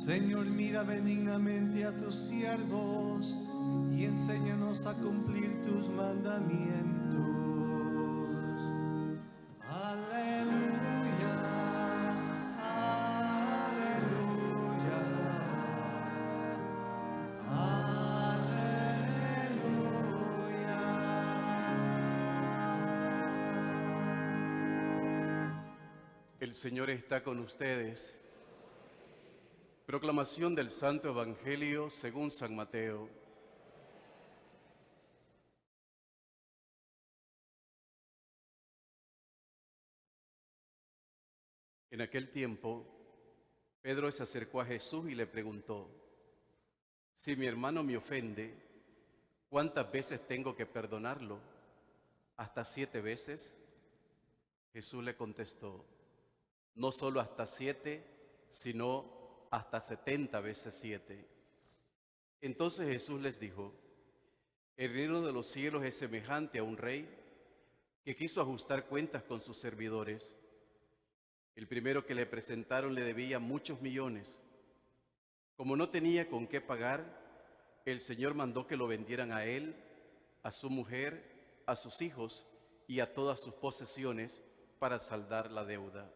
Señor, mira benignamente a tus siervos y enséñanos a cumplir tus mandamientos. Aleluya, aleluya, aleluya. El Señor está con ustedes. Proclamación del Santo Evangelio según San Mateo. En aquel tiempo, Pedro se acercó a Jesús y le preguntó: si mi hermano me ofende, ¿cuántas veces tengo que perdonarlo? ¿Hasta 7 veces? Jesús le contestó: no solo hasta 7, sino hasta 70 veces 7. Entonces Jesús les dijo: el reino de los cielos es semejante a un rey que quiso ajustar cuentas con sus servidores. El primero que le presentaron le debía muchos millones. Como no tenía con qué pagar, el Señor mandó que lo vendieran a él, a su mujer, a sus hijos y a todas sus posesiones para saldar la deuda.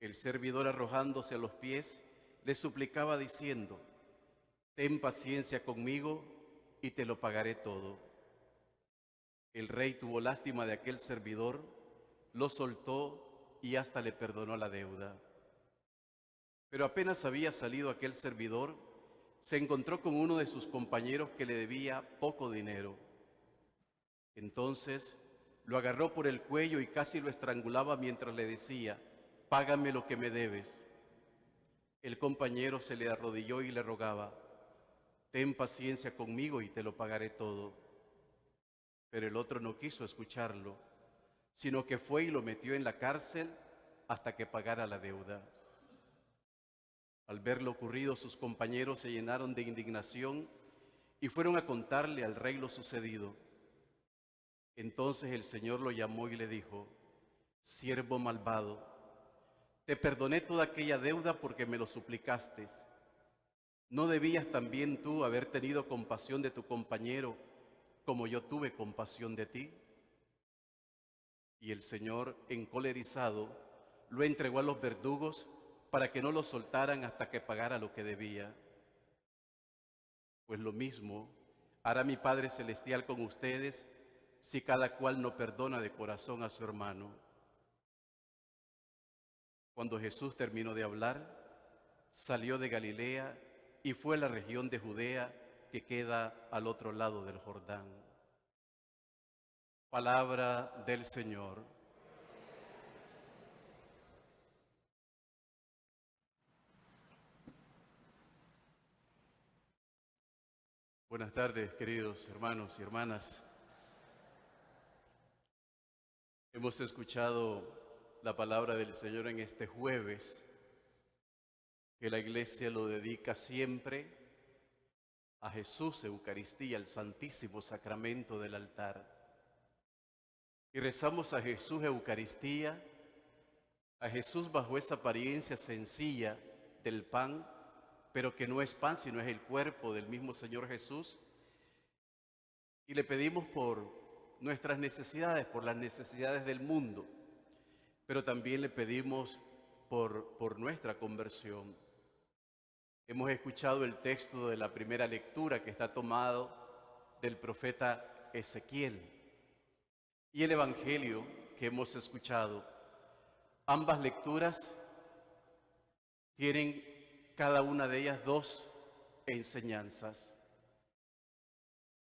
El servidor, arrojándose a los pies, le suplicaba diciendo: ten paciencia conmigo y te lo pagaré todo. El rey tuvo lástima de aquel servidor, lo soltó y hasta le perdonó la deuda. Pero apenas había salido aquel servidor, se encontró con uno de sus compañeros que le debía poco dinero. Entonces lo agarró por el cuello y casi lo estrangulaba mientras le decía: págame lo que me debes. El compañero se le arrodilló y le rogaba: ten paciencia conmigo y te lo pagaré todo. Pero el otro no quiso escucharlo, sino que fue y lo metió en la cárcel hasta que pagara la deuda. Al ver lo ocurrido, sus compañeros se llenaron de indignación y fueron a contarle al rey lo sucedido. Entonces el Señor lo llamó y le dijo: siervo malvado, te perdoné toda aquella deuda porque me lo suplicaste. ¿No debías también tú haber tenido compasión de tu compañero como yo tuve compasión de ti? Y el Señor, encolerizado, lo entregó a los verdugos para que no lo soltaran hasta que pagara lo que debía. Pues lo mismo hará mi Padre Celestial con ustedes si cada cual no perdona de corazón a su hermano. Cuando Jesús terminó de hablar, salió de Galilea y fue a la región de Judea que queda al otro lado del Jordán. Palabra del Señor. Buenas tardes, queridos hermanos y hermanas. Hemos escuchado la palabra del Señor en este jueves, que la Iglesia lo dedica siempre a Jesús, Eucaristía, el Santísimo Sacramento del altar. Y rezamos a Jesús, Eucaristía, a Jesús bajo esa apariencia sencilla del pan, pero que no es pan, sino es el cuerpo del mismo Señor Jesús. Y le pedimos por nuestras necesidades, por las necesidades del mundo, pero también le pedimos por nuestra conversión. Hemos escuchado el texto de la primera lectura que está tomado del profeta Ezequiel y el Evangelio que hemos escuchado. Ambas lecturas tienen cada una de ellas dos enseñanzas.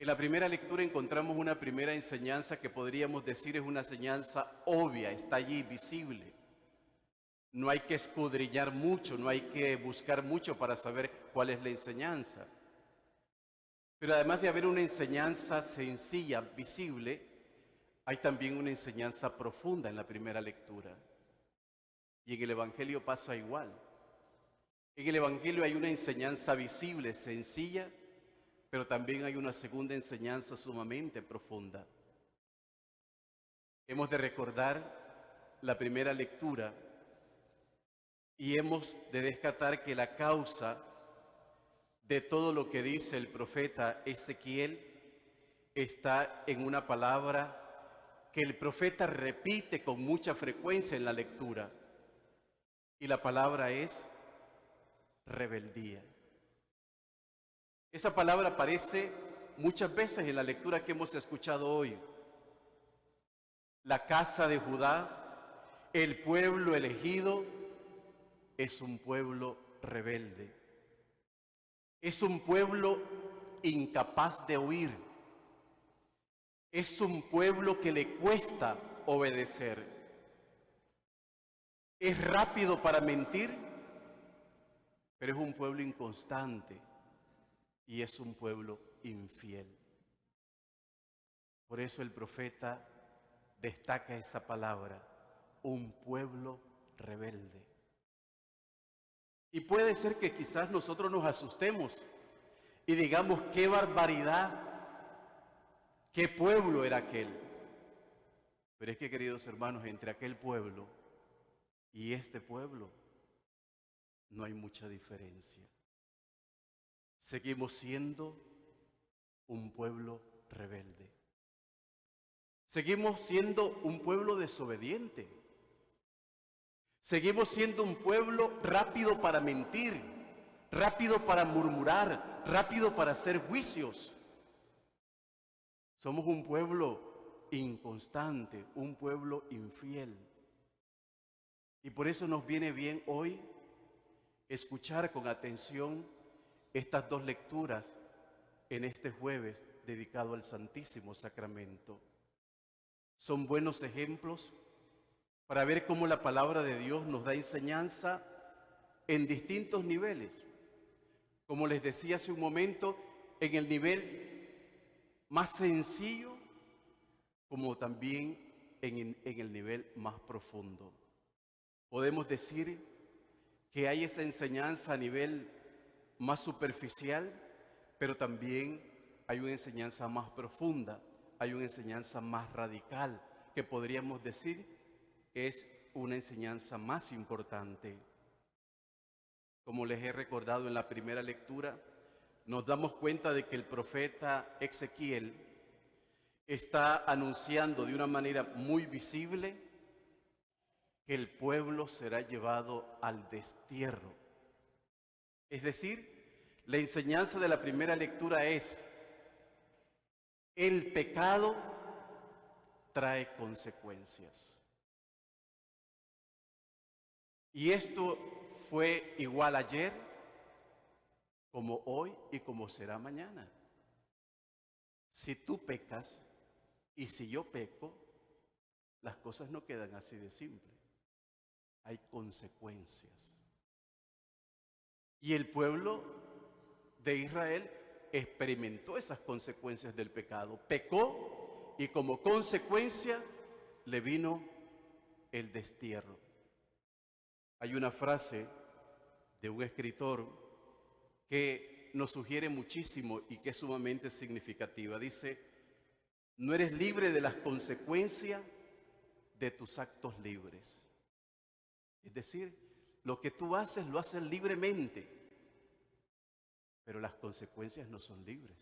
En la primera lectura encontramos una primera enseñanza que podríamos decir es una enseñanza obvia, está allí visible. No hay que escudriñar mucho, no hay que buscar mucho para saber cuál es la enseñanza. Pero además de haber una enseñanza sencilla, visible, hay también una enseñanza profunda en la primera lectura. Y en el Evangelio pasa igual. En el Evangelio hay una enseñanza visible, sencilla, pero también hay una segunda enseñanza sumamente profunda. Hemos de recordar la primera lectura y hemos de descartar que la causa de todo lo que dice el profeta Ezequiel está en una palabra que el profeta repite con mucha frecuencia en la lectura, y la palabra es rebeldía. Esa palabra aparece muchas veces en la lectura que hemos escuchado hoy. La casa de Judá, el pueblo elegido, es un pueblo rebelde. Es un pueblo incapaz de oír. Es un pueblo que le cuesta obedecer. Es rápido para mentir, pero es un pueblo inconstante y es un pueblo infiel. Por eso el profeta destaca esa palabra, un pueblo rebelde. Y puede ser que quizás nosotros nos asustemos y digamos, qué barbaridad, qué pueblo era aquel. Pero es que, queridos hermanos, entre aquel pueblo y este pueblo no hay mucha diferencia. Seguimos siendo un pueblo rebelde. Seguimos siendo un pueblo desobediente. Seguimos siendo un pueblo rápido para mentir, rápido para murmurar, rápido para hacer juicios. Somos un pueblo inconstante, un pueblo infiel. Y por eso nos viene bien hoy escuchar con atención estas dos lecturas en este jueves dedicado al Santísimo Sacramento. Son buenos ejemplos para ver cómo la palabra de Dios nos da enseñanza en distintos niveles. Como les decía hace un momento, en el nivel más sencillo, como también en el nivel más profundo. Podemos decir que hay esa enseñanza a nivel más superficial, pero también hay una enseñanza más profunda, hay una enseñanza más radical, que podríamos decir es una enseñanza más importante. Como les he recordado en la primera lectura, nos damos cuenta de que el profeta Ezequiel está anunciando de una manera muy visible que el pueblo será llevado al destierro. Es decir, la enseñanza de la primera lectura es: el pecado trae consecuencias. Y esto fue igual ayer, como hoy y como será mañana. Si tú pecas y si yo peco, las cosas no quedan así de simple. Hay consecuencias. Y el pueblo de Israel experimentó esas consecuencias del pecado. Pecó y como consecuencia le vino el destierro. Hay una frase de un escritor que nos sugiere muchísimo y que es sumamente significativa. Dice: no eres libre de las consecuencias de tus actos libres. Es decir, lo que tú haces lo haces libremente, pero las consecuencias no son libres.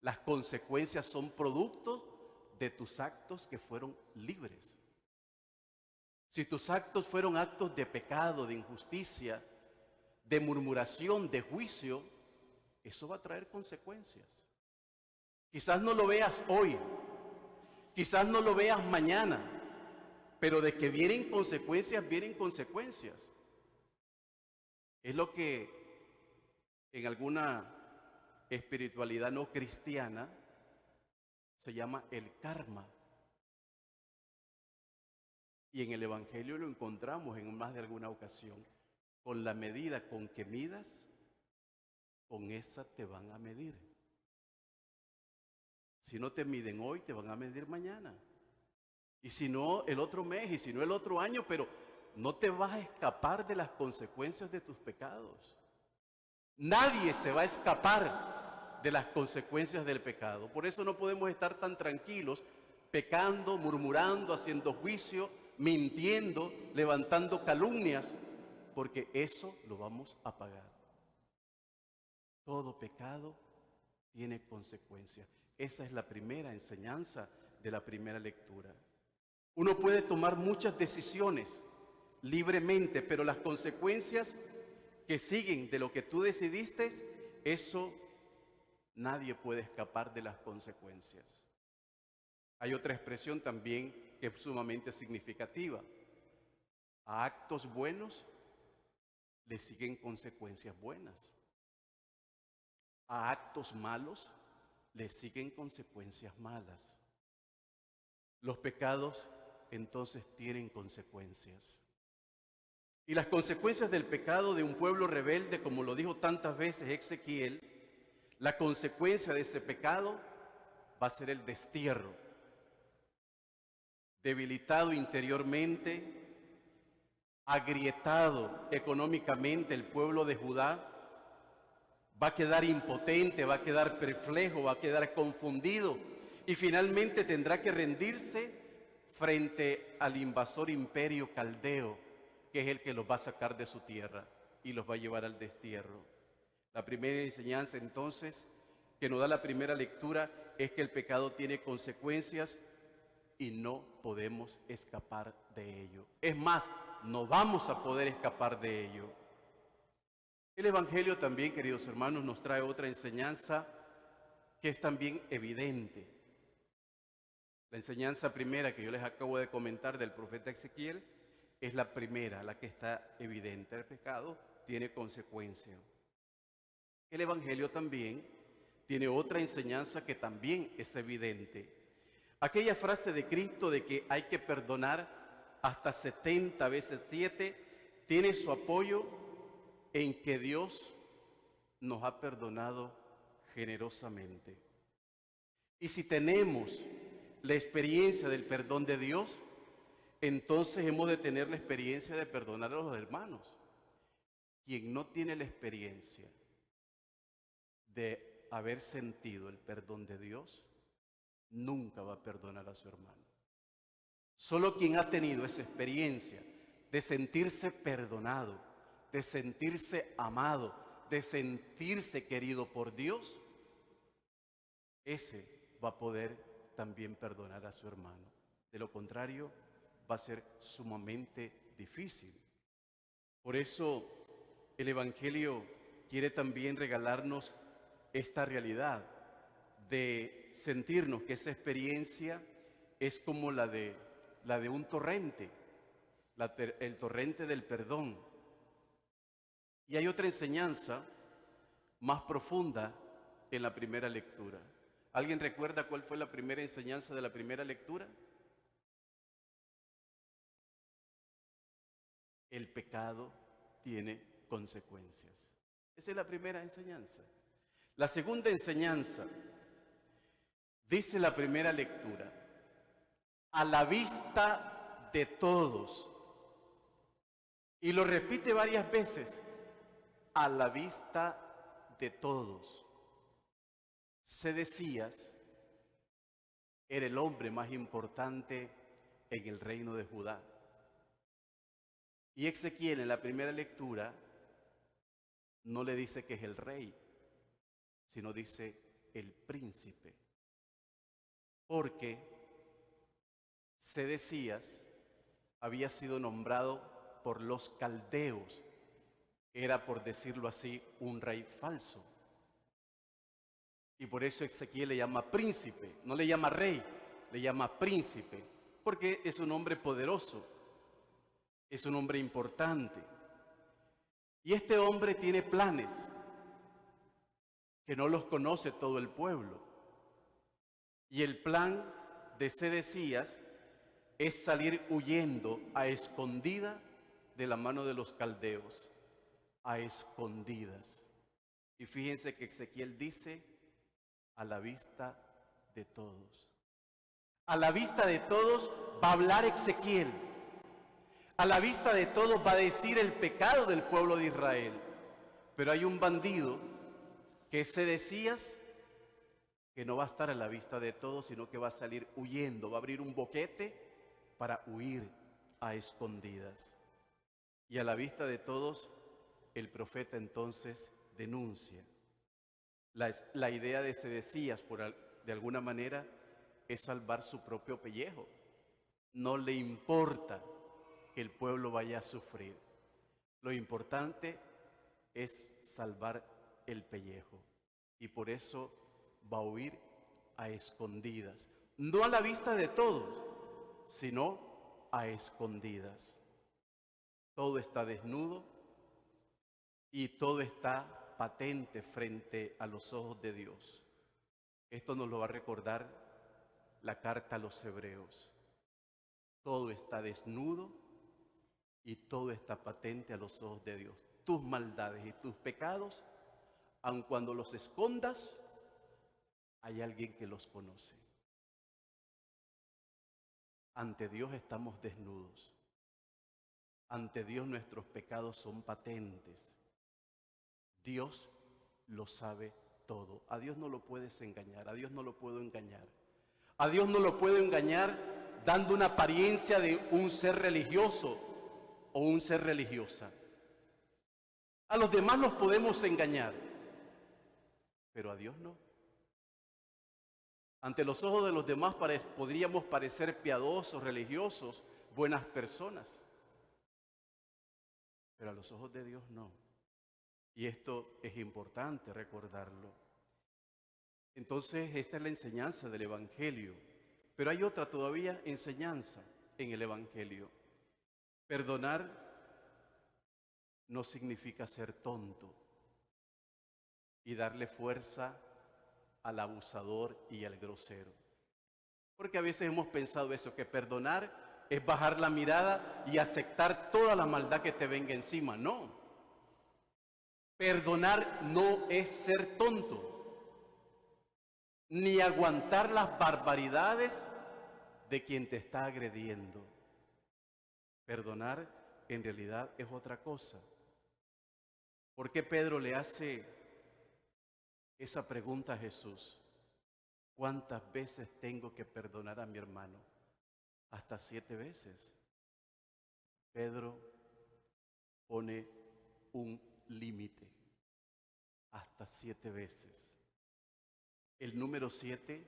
Las consecuencias son productos de tus actos que fueron libres. Si tus actos fueron actos de pecado, de injusticia, de murmuración, de juicio, eso va a traer consecuencias. Quizás no lo veas hoy, quizás no lo veas mañana, pero de que vienen consecuencias, vienen consecuencias. Es lo que en alguna espiritualidad no cristiana se llama el karma. Y en el Evangelio lo encontramos en más de alguna ocasión. Con la medida con que midas, con esa te van a medir. Si no te miden hoy, te van a medir mañana. Y si no, el otro mes, y si no, el otro año, pero no te vas a escapar de las consecuencias de tus pecados. Nadie se va a escapar de las consecuencias del pecado. Por eso no podemos estar tan tranquilos, pecando, murmurando, haciendo juicio, mintiendo, levantando calumnias, porque eso lo vamos a pagar. Todo pecado tiene consecuencias. Esa es la primera enseñanza de la primera lectura. Uno puede tomar muchas decisiones libremente, pero las consecuencias que siguen de lo que tú decidiste, eso nadie puede escapar de las consecuencias. Hay otra expresión también que es sumamente significativa. A actos buenos le siguen consecuencias buenas. A actos malos le siguen consecuencias malas. Los pecados entonces tienen consecuencias. Y las consecuencias del pecado de un pueblo rebelde, como lo dijo tantas veces Ezequiel, la consecuencia de ese pecado va a ser el destierro. Debilitado interiormente, agrietado económicamente el pueblo de Judá, va a quedar impotente, va a quedar perplejo, va a quedar confundido y finalmente tendrá que rendirse frente al invasor imperio caldeo, que es el que los va a sacar de su tierra y los va a llevar al destierro. La primera enseñanza entonces que nos da la primera lectura es que el pecado tiene consecuencias y no podemos escapar de ello. Es más, no vamos a poder escapar de ello. El Evangelio también, queridos hermanos, nos trae otra enseñanza que es también evidente. La enseñanza primera que yo les acabo de comentar del profeta Ezequiel es la primera, la que está evidente. El pecado tiene consecuencia. El Evangelio también tiene otra enseñanza que también es evidente. Aquella frase de Cristo de que hay que perdonar hasta 70 veces 7 tiene su apoyo en que Dios nos ha perdonado generosamente. Y si tenemos la experiencia del perdón de Dios, entonces hemos de tener la experiencia de perdonar a los hermanos. Quien no tiene la experiencia de haber sentido el perdón de Dios, nunca va a perdonar a su hermano. Solo quien ha tenido esa experiencia de sentirse perdonado, de sentirse amado, de sentirse querido por Dios, ese va a poder también perdonar a su hermano. De lo contrario, va a ser sumamente difícil. Por eso el Evangelio quiere también regalarnos esta realidad de sentirnos que esa experiencia es como la de un torrente, el torrente del perdón. Y hay otra enseñanza más profunda en la primera lectura. ¿Alguien recuerda cuál fue la primera enseñanza de la primera lectura? El pecado tiene consecuencias. Esa es la primera enseñanza. La segunda enseñanza, dice la primera lectura, a la vista de todos. Y lo repite varias veces, a la vista de todos. Sedecías era el hombre más importante en el reino de Judá. Y Ezequiel en la primera lectura no le dice que es el rey, sino dice el príncipe. Porque Sedecías había sido nombrado por los caldeos. Era, por decirlo así, un rey falso. Y por eso Ezequiel le llama príncipe, no le llama rey, le llama príncipe, porque es un hombre poderoso, es un hombre importante. Y este hombre tiene planes que no los conoce todo el pueblo. Y el plan de Sedecías es salir huyendo a escondida de la mano de los caldeos, a escondidas. Y fíjense que Ezequiel dice, a la vista de todos. A la vista de todos va a hablar Ezequiel. A la vista de todos va a decir el pecado del pueblo de Israel. Pero hay un bandido que es Sedecías, que no va a estar a la vista de todos, sino que va a salir huyendo, va a abrir un boquete para huir a escondidas. Y a la vista de todos, el profeta entonces denuncia. La idea de Sedecías, de alguna manera, es salvar su propio pellejo. No le importa que el pueblo vaya a sufrir. Lo importante es salvar el pellejo. Y por eso va a huir a escondidas. No a la vista de todos, sino a escondidas. Todo está desnudo y todo está patente frente a los ojos de Dios. Esto nos lo va a recordar la carta a los Hebreos. Todo está desnudo y todo está patente a los ojos de Dios. Tus maldades y tus pecados, aun cuando los escondas, hay alguien que los conoce. Ante Dios estamos desnudos. Ante Dios nuestros pecados son patentes. Dios lo sabe todo. A Dios no lo puedes engañar, a Dios no lo puedo engañar. A Dios no lo puedo engañar dando una apariencia de un ser religioso o un ser religiosa. A los demás los podemos engañar, pero a Dios no. Ante los ojos de los demás podríamos parecer piadosos, religiosos, buenas personas, pero a los ojos de Dios no. Y esto es importante recordarlo. Entonces, esta es la enseñanza del Evangelio. Pero hay otra todavía enseñanza en el Evangelio. Perdonar no significa ser tonto y darle fuerza al abusador y al grosero. Porque a veces hemos pensado eso, que perdonar es bajar la mirada y aceptar toda la maldad que te venga encima. No. Perdonar no es ser tonto, ni aguantar las barbaridades de quien te está agrediendo. Perdonar en realidad es otra cosa. ¿Por qué Pedro le hace esa pregunta a Jesús? ¿Cuántas veces tengo que perdonar a mi hermano? Hasta 7 veces. Pedro pone un límite. Hasta 7 veces. El número 7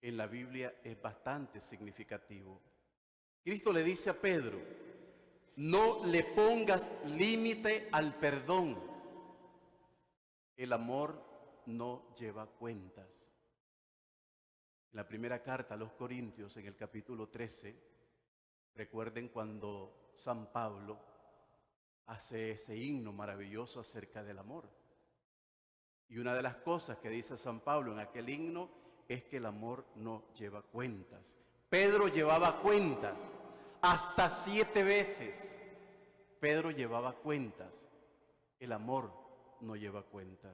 en la Biblia es bastante significativo. Cristo le dice a Pedro, no le pongas límite al perdón. El amor no lleva cuentas. En la primera carta a los Corintios, en el capítulo 13, recuerden cuando San Pablo hace ese himno maravilloso acerca del amor. Y una de las cosas que dice San Pablo en aquel himno es que el amor no lleva cuentas. Pedro llevaba cuentas hasta 7 veces. Pedro llevaba cuentas. El amor no lleva cuenta.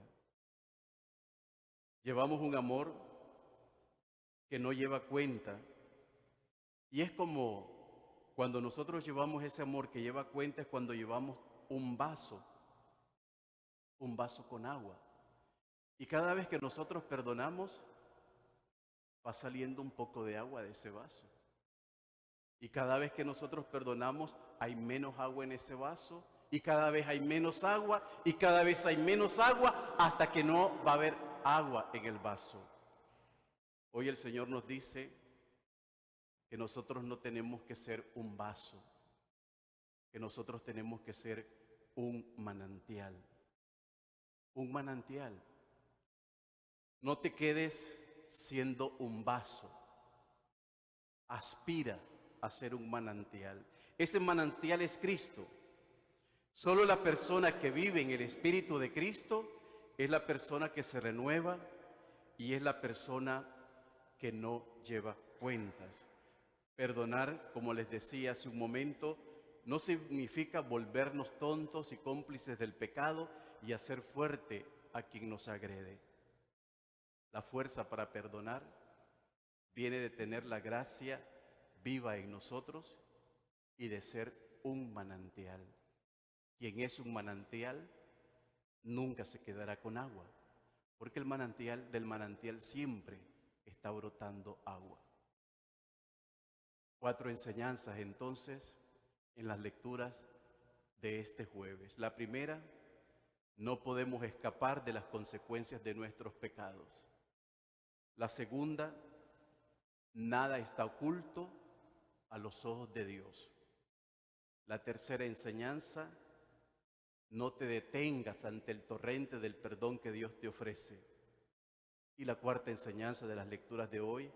Llevamos un amor que no lleva cuenta. Y es como cuando nosotros llevamos ese amor que lleva cuenta, es cuando llevamos un vaso con agua. Y cada vez que nosotros perdonamos, va saliendo un poco de agua de ese vaso. Y cada vez que nosotros perdonamos, hay menos agua en ese vaso. Y cada vez hay menos agua. Y cada vez hay menos agua hasta que no va a haber agua en el vaso. Hoy el Señor nos dice que nosotros no tenemos que ser un vaso. Que nosotros tenemos que ser un manantial. Un manantial. No te quedes siendo un vaso. Aspira a ser un manantial. Ese manantial es Cristo. Solo la persona que vive en el Espíritu de Cristo es la persona que se renueva y es la persona que no lleva cuentas. Perdonar, como les decía hace un momento, no significa volvernos tontos y cómplices del pecado y hacer fuerte a quien nos agrede. La fuerza para perdonar viene de tener la gracia viva en nosotros y de ser un manantial. Quien es un manantial nunca se quedará con agua, porque del manantial siempre está brotando agua. 4 enseñanzas entonces en las lecturas de este jueves. La primera, no podemos escapar de las consecuencias de nuestros pecados. La segunda, nada está oculto a los ojos de Dios. La tercera enseñanza, no te detengas ante el torrente del perdón que Dios te ofrece. Y la cuarta enseñanza de las lecturas de hoy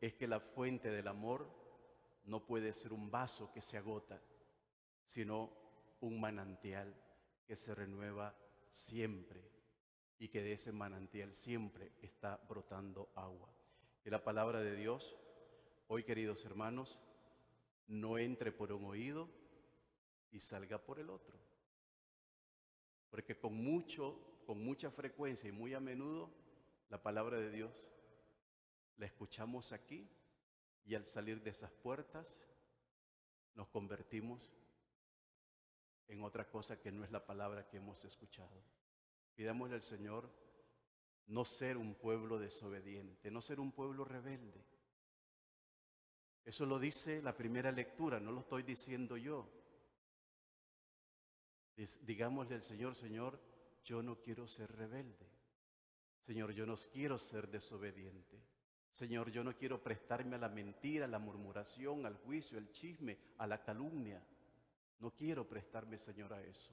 es que la fuente del amor no puede ser un vaso que se agota, sino un manantial que se renueva siempre y que de ese manantial siempre está brotando agua. Que la palabra de Dios, hoy, queridos hermanos, no entre por un oído y salga por el otro. Porque con mucha frecuencia y muy a menudo, la palabra de Dios la escuchamos aquí y al salir de esas puertas nos convertimos en otra cosa que no es la palabra que hemos escuchado. Pidámosle al Señor no ser un pueblo desobediente, no ser un pueblo rebelde. Eso lo dice la primera lectura, no lo estoy diciendo yo. Digámosle al Señor, Señor, yo no quiero ser rebelde. Señor, yo no quiero ser desobediente. Señor, yo no quiero prestarme a la mentira, a la murmuración, al juicio, al chisme, a la calumnia. No quiero prestarme, Señor, a eso.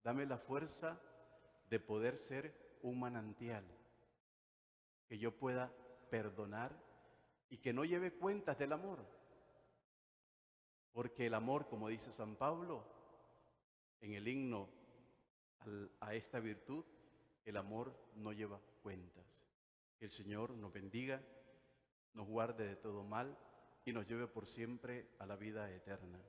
Dame la fuerza de poder ser un manantial, que yo pueda perdonar y que no lleve cuentas del amor. Porque el amor, como dice San Pablo en el himno a esta virtud, el amor no lleva cuentas. Que el Señor nos bendiga, nos guarde de todo mal y nos lleve por siempre a la vida eterna.